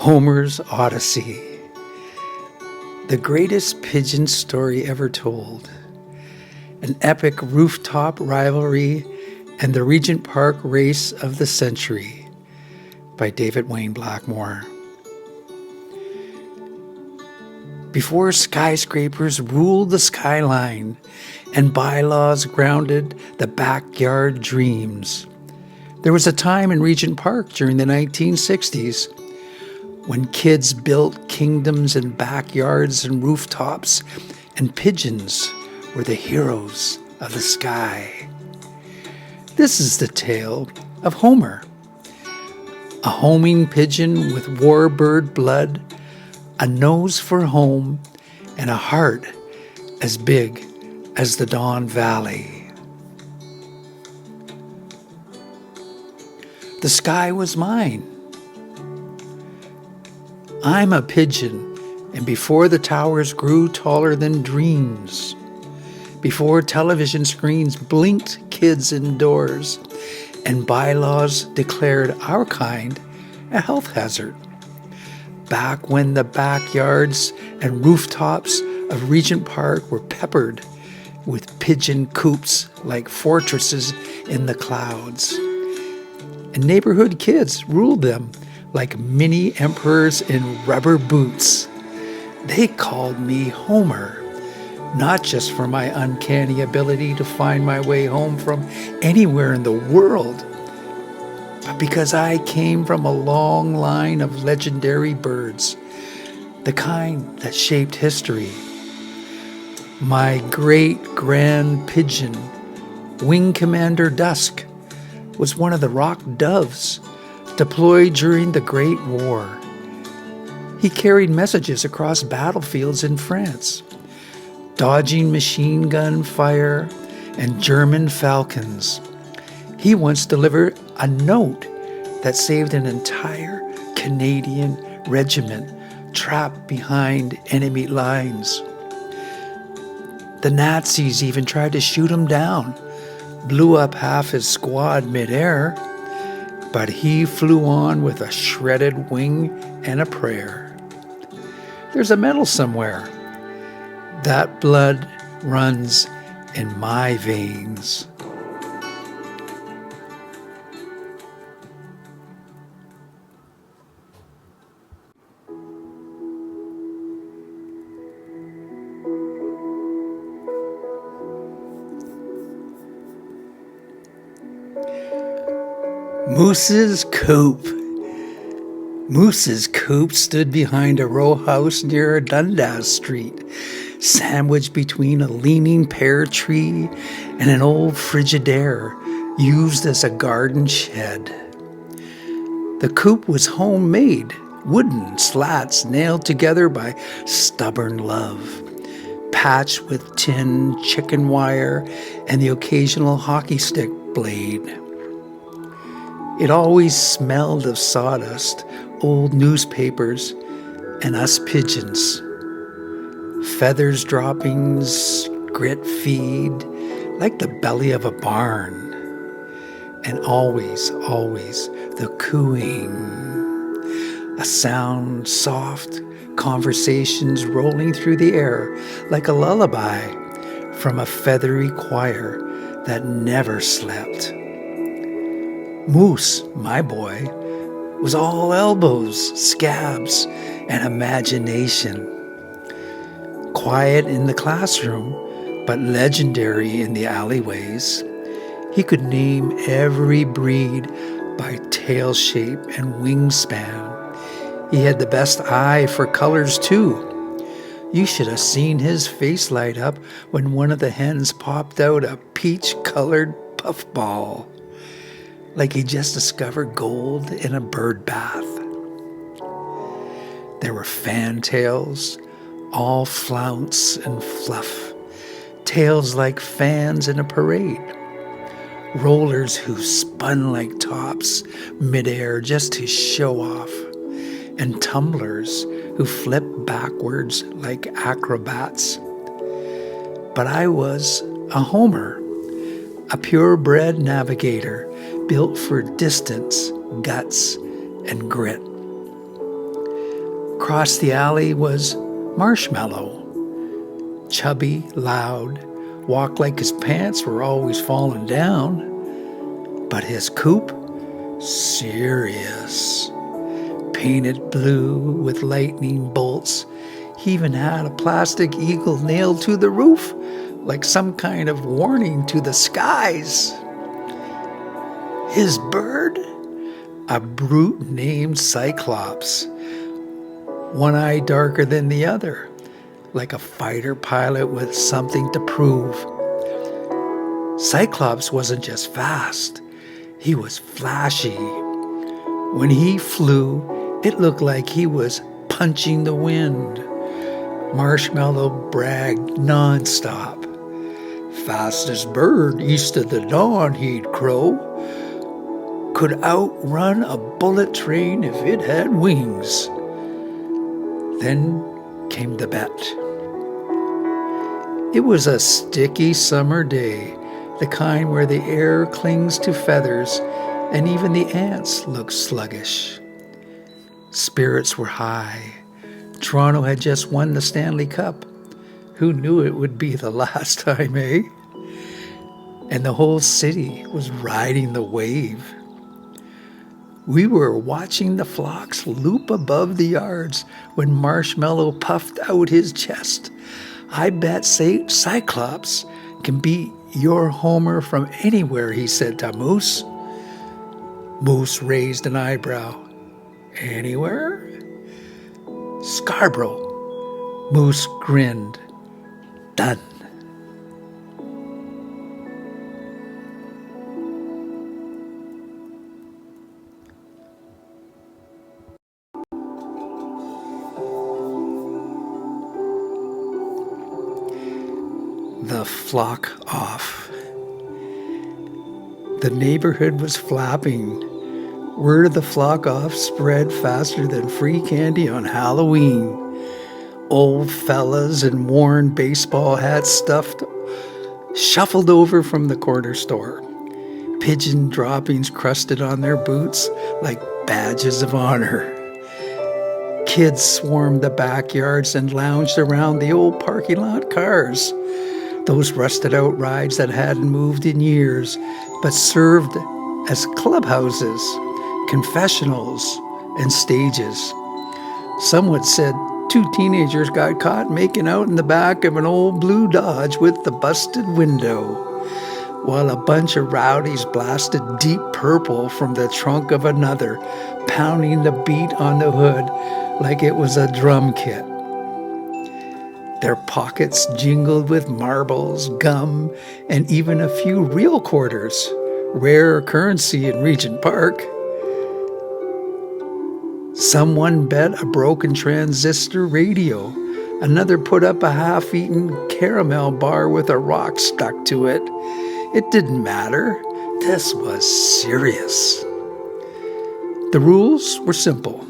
Homer's Odyssey, the greatest pigeon story ever told, an epic rooftop rivalry, and the Regent Park race of the century by David Wayne Blackmore. Before skyscrapers ruled the skyline and bylaws grounded the backyard dreams, there was a time in Regent Park during the 1960s when kids built kingdoms in backyards and rooftops, and pigeons were the heroes of the sky. This is the tale of Homer, a homing pigeon with warbird blood, a nose for home, and a heart as big as the Don Valley. The sky was mine. I'm a pigeon, and before the towers grew taller than dreams, before television screens blinked kids indoors, and bylaws declared our kind a health hazard, back when the backyards and rooftops of Regent Park were peppered with pigeon coops like fortresses in the clouds, and neighborhood kids ruled them like mini emperors in rubber boots. They called me Homer, not just for my uncanny ability to find my way home from anywhere in the world, but because I came from a long line of legendary birds, the kind that shaped history. My great-grand pigeon, Wing Commander Dusk, was one of the rock doves deployed during the Great War. He carried messages across battlefields in France, dodging machine gun fire and German falcons. He once delivered a note that saved an entire Canadian regiment trapped behind enemy lines. The Nazis even tried to shoot him down, blew up half his squad midair, but he flew on with a shredded wing and a prayer. There's a medal somewhere. That blood runs in my veins. Moose's Coop. Moose's Coop stood behind a row house near Dundas Street, sandwiched between a leaning pear tree and an old Frigidaire used as a garden shed. The coop was homemade, wooden slats nailed together by stubborn love, patched with tin chicken wire and the occasional hockey stick blade. It always smelled of sawdust, old newspapers, and us pigeons. Feathers droppings, grit feed, like the belly of a barn. And always the cooing. A sound, soft, conversations rolling through the air like a lullaby from a feathery choir that never slept. Moose, my boy, was all elbows, scabs, and imagination. Quiet in the classroom, but legendary in the alleyways. He could name every breed by tail shape and wingspan. He had the best eye for colors, too. You should have seen his face light up when one of the hens popped out a peach-colored puffball, like he just discovered gold in a bird bath. There were fantails, all flounce and fluff, tails like fans in a parade, rollers who spun like tops midair just to show off, and tumblers who flipped backwards like acrobats. But I was a Homer, a purebred navigator built for distance, guts, and grit. Across the alley was Marshmallow, chubby, loud, walked like his pants were always falling down. But his coop, serious, painted blue with lightning bolts. He even had a plastic eagle nailed to the roof, like some kind of warning to the skies. His bird, a brute named Cyclops, one eye darker than the other, like a fighter pilot with something to prove. Cyclops wasn't just fast, he was flashy. When he flew, it looked like he was punching the wind. Marshmallow bragged nonstop. Fastest bird east of the dawn, he'd crow. Could outrun a bullet train if it had wings. Then came the bet. It was a sticky summer day, the kind where the air clings to feathers and even the ants look sluggish. Spirits were high. Toronto had just won the Stanley Cup. Who knew it would be the last time, eh? And the whole city was riding the wave. We were watching the flocks loop above the yards when Marshmallow puffed out his chest. I bet Cyclops can beat your Homer from anywhere, he said to Moose. Moose raised an eyebrow. Anywhere? Scarborough. Moose grinned. Done. The flock off. The neighborhood was flapping. Word of the flock off spread faster than free candy on Halloween. Old fellas in worn baseball hats shuffled over from the corner store. Pigeon droppings crusted on their boots like badges of honor. Kids swarmed the backyards and lounged around the old parking lot cars. Those rusted-out rides that hadn't moved in years, but served as clubhouses, confessionals, and stages. Someone said 2 teenagers got caught making out in the back of an old blue Dodge with the busted window, while a bunch of rowdies blasted Deep Purple from the trunk of another, pounding the beat on the hood like it was a drum kit. Their pockets jingled with marbles, gum, and even a few real quarters, rare currency in Regent Park. Someone bet a broken transistor radio. Another put up a half-eaten caramel bar with a rock stuck to it. It didn't matter. This was serious. The rules were simple.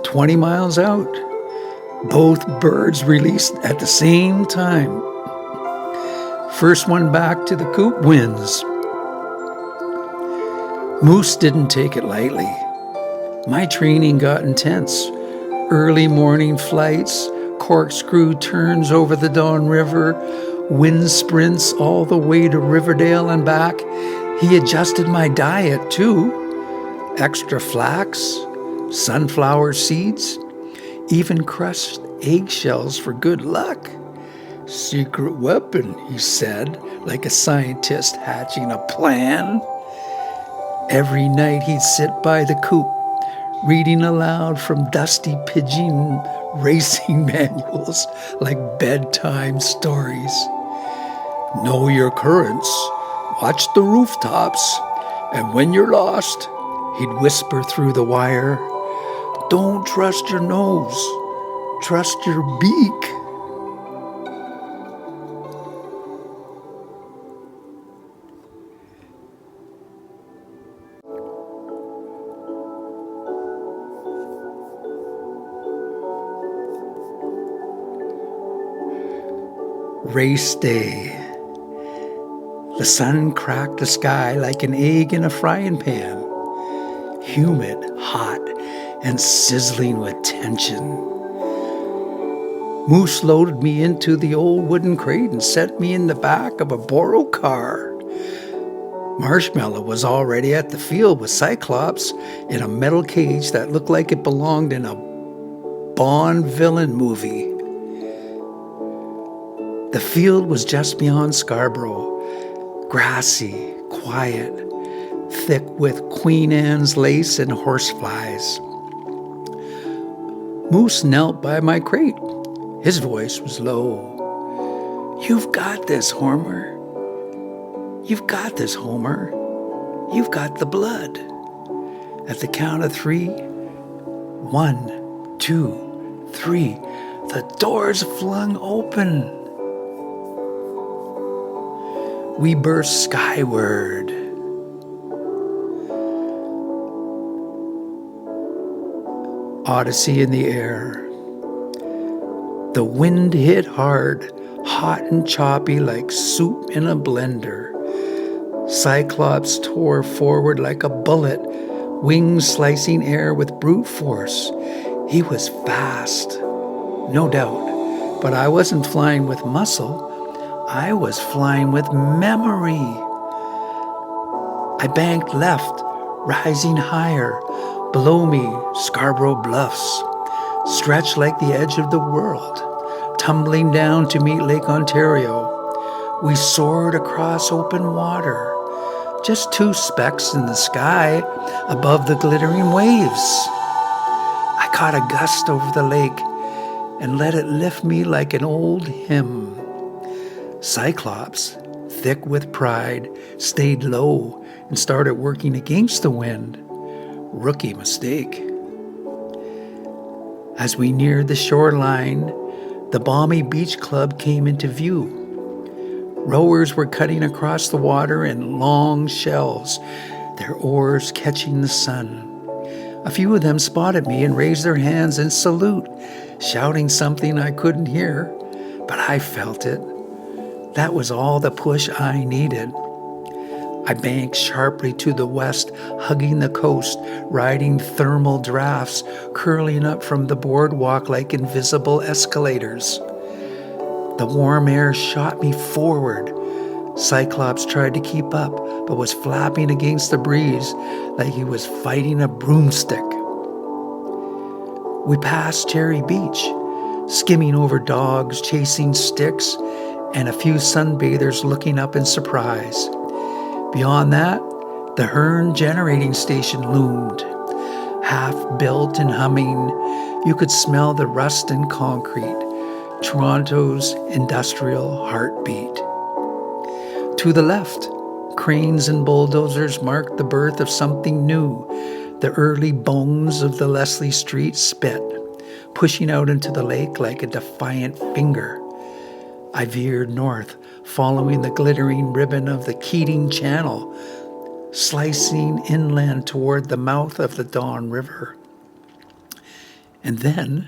20 miles out. Both birds released at the same time. First one back to the coop wins. Moose didn't take it lightly. My training got intense. Early morning flights, corkscrew turns over the Don River, wind sprints all the way to Riverdale and back. He adjusted my diet too. Extra flax, sunflower seeds, even crushed eggshells for good luck. Secret weapon, he said, like a scientist hatching a plan. Every night he'd sit by the coop, reading aloud from dusty Pigeon racing manuals like bedtime stories. Know your currents, watch the rooftops, and when you're lost, he'd whisper through the wire, don't trust your nose, trust your beak. Race day. The sun cracked the sky like an egg in a frying pan. Humid, hot, and sizzling with tension. Moose loaded me into the old wooden crate and set me in the back of a borrowed car. Marshmallow was already at the field with Cyclops in a metal cage that looked like it belonged in a Bond villain movie. The field was just beyond Scarborough, grassy, quiet, thick with Queen Anne's lace and horseflies. Moose knelt by my crate. His voice was low. "You've got this, Homer. You've got this, Homer. You've got the blood." At the count of 3, 1, 2, 3, the doors flung open. We burst skyward. Odyssey in the air. The wind hit hard, hot and choppy like soup in a blender. Cyclops tore forward like a bullet, wings slicing air with brute force. He was fast, no doubt, but I wasn't flying with muscle. I was flying with memory. I banked left, rising higher. Below me, Scarborough Bluffs, stretched like the edge of the world, tumbling down to meet Lake Ontario. We soared across open water, just 2 specks in the sky above the glittering waves. I caught a gust over the lake and let it lift me like an old hymn. Cyclops, thick with pride, stayed low and started working against the wind. Rookie mistake. As we neared the shoreline, the balmy beach club came into view. Rowers were cutting across the water in long shells, their oars catching the sun. A few of them spotted me and raised their hands in salute, shouting something I couldn't hear, but I felt it. That was all the push I needed. I banked sharply to the west, hugging the coast, riding thermal drafts curling up from the boardwalk like invisible escalators. The warm air shot me forward. Cyclops tried to keep up, but was flapping against the breeze like he was fighting a broomstick. We passed Cherry Beach, skimming over dogs, chasing sticks, and a few sunbathers looking up in surprise. Beyond that, the Hearn generating station loomed. Half-built and humming, you could smell the rust and concrete, Toronto's industrial heartbeat. To the left, cranes and bulldozers marked the birth of something new, the early bones of the Leslie Street spit, pushing out into the lake like a defiant finger. I veered north, following the glittering ribbon of the Keating Channel, slicing inland toward the mouth of the Don River. And then,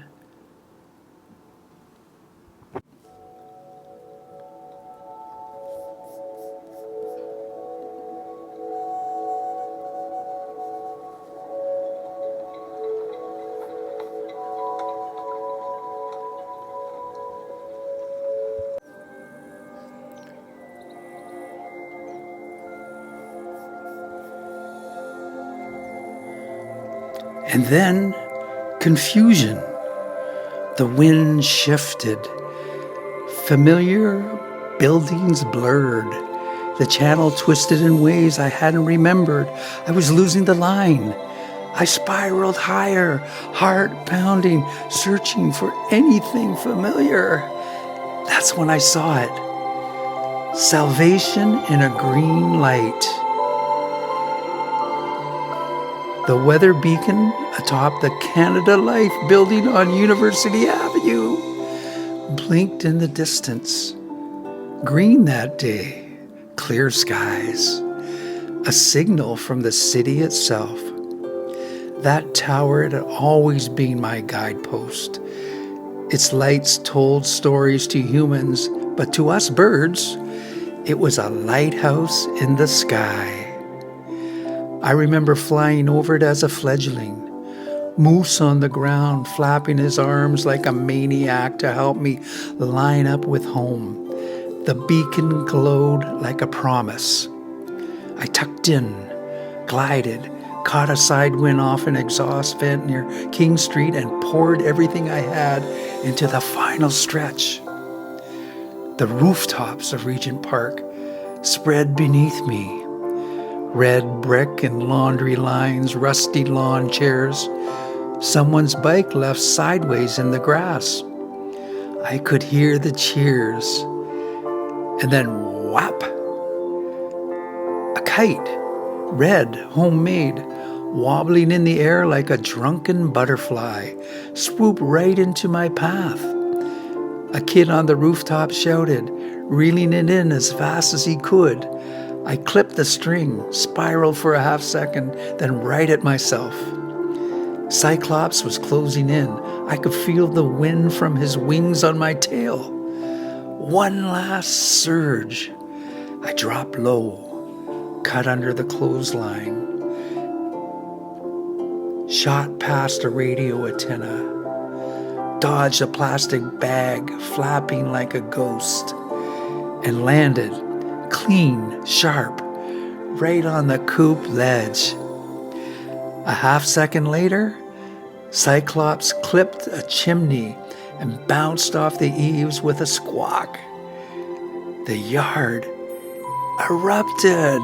confusion. The wind shifted. Familiar buildings blurred. The channel twisted in ways I hadn't remembered. I was losing the line. I spiraled higher, heart pounding, searching for anything familiar. That's when I saw it. Salvation in a green light. The weather beacon atop the Canada Life building on University Avenue blinked in the distance. Green that day, clear skies, a signal from the city itself. That tower had always been my guidepost. Its lights told stories to humans, but to us birds, it was a lighthouse in the sky. I remember flying over it as a fledgling, Moose on the ground, flapping his arms like a maniac to help me line up with home. The beacon glowed like a promise. I tucked in, glided, caught a side wind off an exhaust vent near King Street and poured everything I had into the final stretch. The rooftops of Regent Park spread beneath me. Red brick and laundry lines, rusty lawn chairs, someone's bike left sideways in the grass. I could hear the cheers. And then whap! A kite, red, homemade, wobbling in the air like a drunken butterfly, swooped right into my path. A kid on the rooftop shouted, reeling it in as fast as he could. I clipped the string, spiraled for a half second, then right at myself. Cyclops was closing in. I could feel the wind from his wings on my tail. One last surge. I dropped low, cut under the clothesline, shot past a radio antenna, dodged a plastic bag flapping like a ghost, and landed clean, sharp, right on the coop ledge. A half second later, Cyclops clipped a chimney and bounced off the eaves with a squawk. The yard erupted.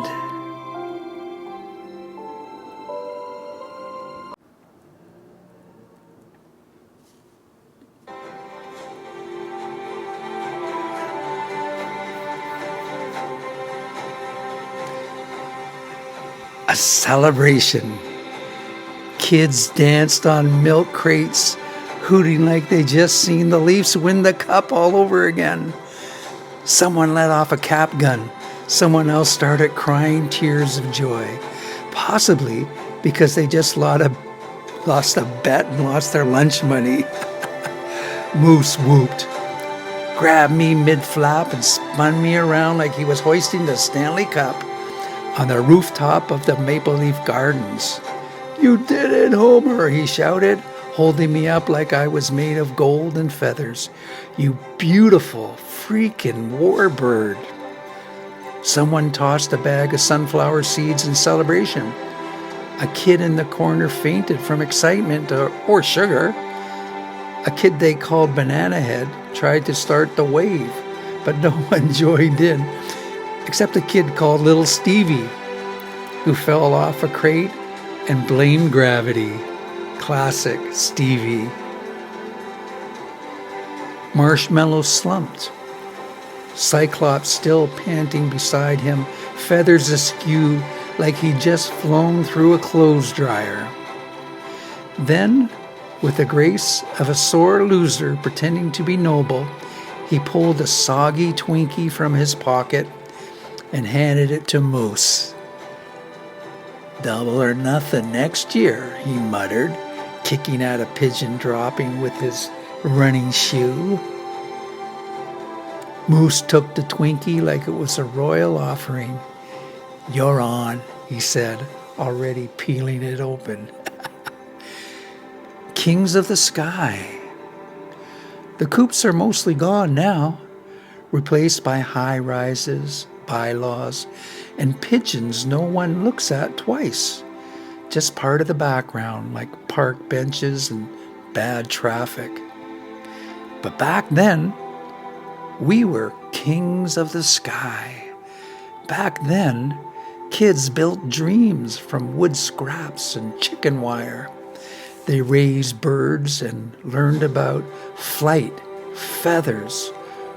A celebration. Kids danced on milk crates, hooting like they just seen the Leafs win the cup all over again. Someone let off a cap gun. Someone else started crying tears of joy, possibly because they just lost a bet and lost their lunch money. Moose whooped, grabbed me mid-flap and spun me around like he was hoisting the Stanley Cup on the rooftop of the Maple Leaf Gardens. "You did it, Homer," he shouted, holding me up like I was made of gold and feathers. "You beautiful freaking warbird." Someone tossed a bag of sunflower seeds in celebration. A kid in the corner fainted from excitement or sugar. A kid they called Banana Head tried to start the wave, but no one joined in, except a kid called Little Stevie, who fell off a crate and blamed gravity. Classic Stevie. Marshmallow slumped. Cyclops still panting beside him, feathers askew like he'd just flown through a clothes dryer. Then, with the grace of a sore loser pretending to be noble, he pulled a soggy Twinkie from his pocket and handed it to Moose. "Double or nothing next year," he muttered, kicking at a pigeon dropping with his running shoe. Moose took the Twinkie like it was a royal offering. "You're on," he said, already peeling it open. Kings of the sky. The coops are mostly gone now, replaced by high-rises, bylaws, and pigeons no one looks at twice, just part of the background like park benches and bad traffic. But back then, we were kings of the sky. Back then, kids built dreams from wood scraps and chicken wire. They raised birds and learned about flight, feathers,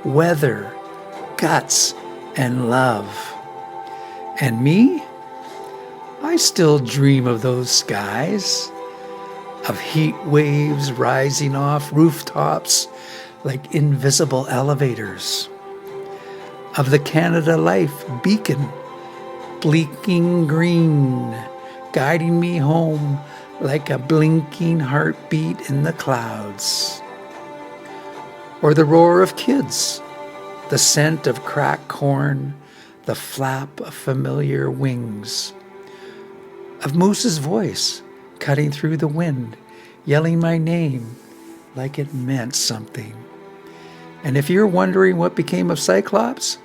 weather, guts, and love. And me? I still dream of those skies, of heat waves rising off rooftops like invisible elevators, of the Canada Life beacon, blinking green, guiding me home like a blinking heartbeat in the clouds. Or the roar of kids, the scent of cracked corn, the flap of familiar wings, of Moose's voice cutting through the wind, yelling my name like it meant something. And if you're wondering what became of Cyclops,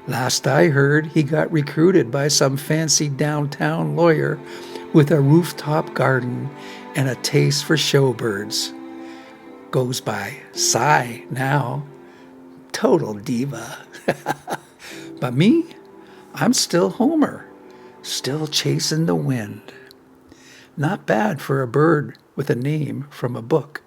last I heard, he got recruited by some fancy downtown lawyer with a rooftop garden and a taste for showbirds. Goes by Cy now. Total diva. But me, I'm still Homer, still chasing the wind. Not bad for a bird with a name from a book.